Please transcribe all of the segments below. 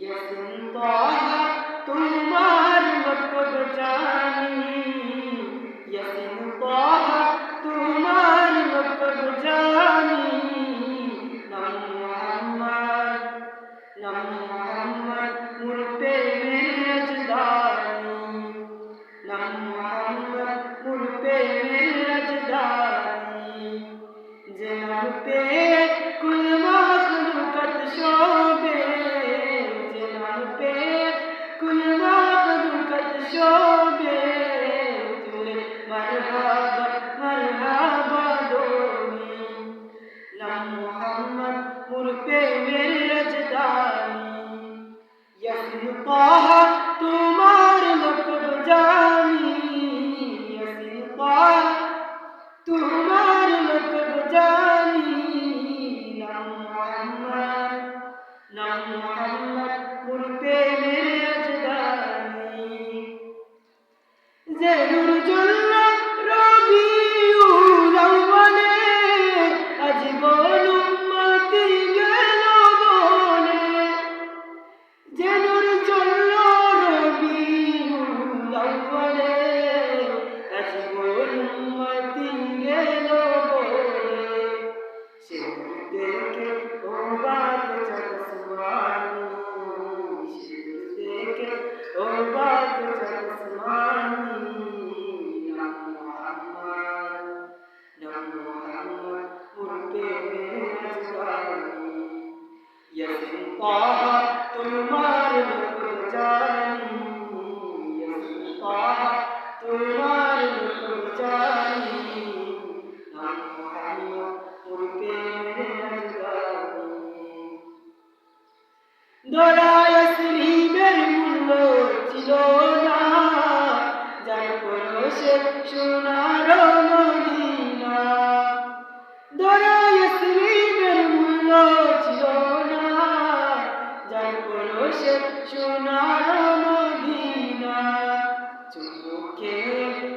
ইয়াসিন তাহা তোমার লকব জানি, ইয়াসিন তাহা তোমার লকব জানি। নাম মুহাম্মদ, নাম মুহাম্মদ মোর প্রেমের রাজধানী, নাম মুহাম্মদ মোর প্রেমের রাজধানী। যে নাম পে কুল মাখলুকাত শোভে, যে নাম পে কুল মাখলুকাত শোভে, তুলে মারহাবা মারহাবা দোনি। নাম মুহাম্মদ মোর প্রেমের রাজধানী, ইয়াসিন তাহা তোমার লকব জানি, ইয়াসিন তাহা তোমার লকব জানি। নাম মুহাম্মদ, নাম মুহাম্মদ মোর প্রেমের রাজধানী। যে নূর জ্বলল রবিউল আউয়ালে, আজীবন উম্মতি গেল বলে। যে নূর জ্বলল রবিউল আউয়ালে, আজীবন উম্মতি গেল বলে। সে নূর দেখে অবাক চাঁদ আসমানি, সে নূর দেখে অবাক চাঁদ আসমানি। নাম মুহাম্মদ, নাম মুহাম্মদ মোর প্রেমের রাজধানী, ইয়াসিন তাহা তোমার লকব জানি, ইয়াসিন তাহা তোমার লকব জানি। নাম মুহাম্মদ মোর প্রেমের রাজধানী। দরা ইয়াসরিবের মূল্য ছিল না, যার পরশে সোনার মদিনা। দরা ইয়াসরিবের মূল্য ছিল না, যার পরশে সোনার মদিনা। চুমুকে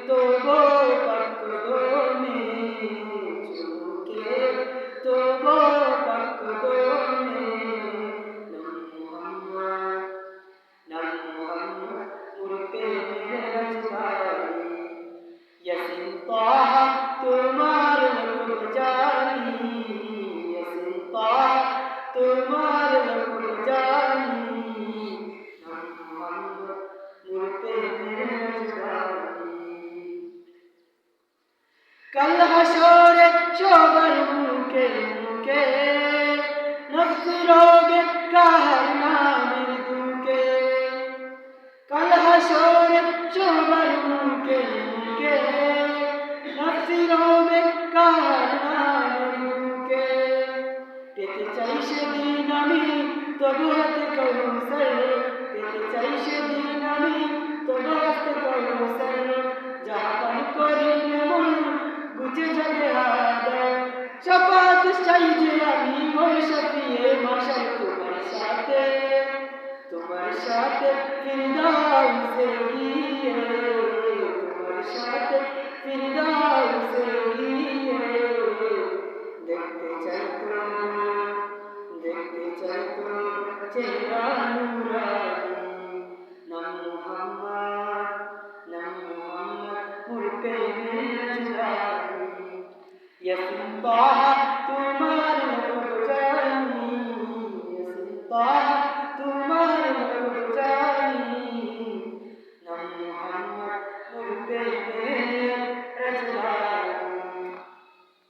তবু পাক কদমে, চুমুকে তবু পাক কদমে। নাম মুহাম্মদ, নাম মুহাম্মদ মোর প্রেমের রাজধানী, ইয়াসিন তাহা তোমার লকব জানি, ইয়াসিন তাহা তোমার লকব জানি। নাম মুহাম্মদ মোর প্রেমের রাজধানী। কাল হাসরে সবার মুখে মুখে, নফস রবে কাহার নামের দুঃখে। কাল হাসরে সবার মুখে মুখে, নফস রবে কাহার নামের দুঃখে। পেতে চাই সেদিন আমি তবু হাতে কৌশল, পেতে চাই সেদিন আমি তবু হাতে কৌশল। যাহা পান করিলে মন বুঝে যাবে আদর, শাফাত চাই যে আমি ওই শফিয়ে মাশার তোমার সাথে, তোমার সাথে ফিরদাউসে গিয়ে, তোমার সাথে ফিরদাউসে গিয়ে। দেখতে চাই তো, দেখতে চাই তো চেহারা নূরানি। নাম মুহাম্মদ, নাম মুহাম্মদ মোর প্রেমের রাজধানী, ইয়াসিন তাহা তোমার লকব জানি, ইয়াসিন তাহা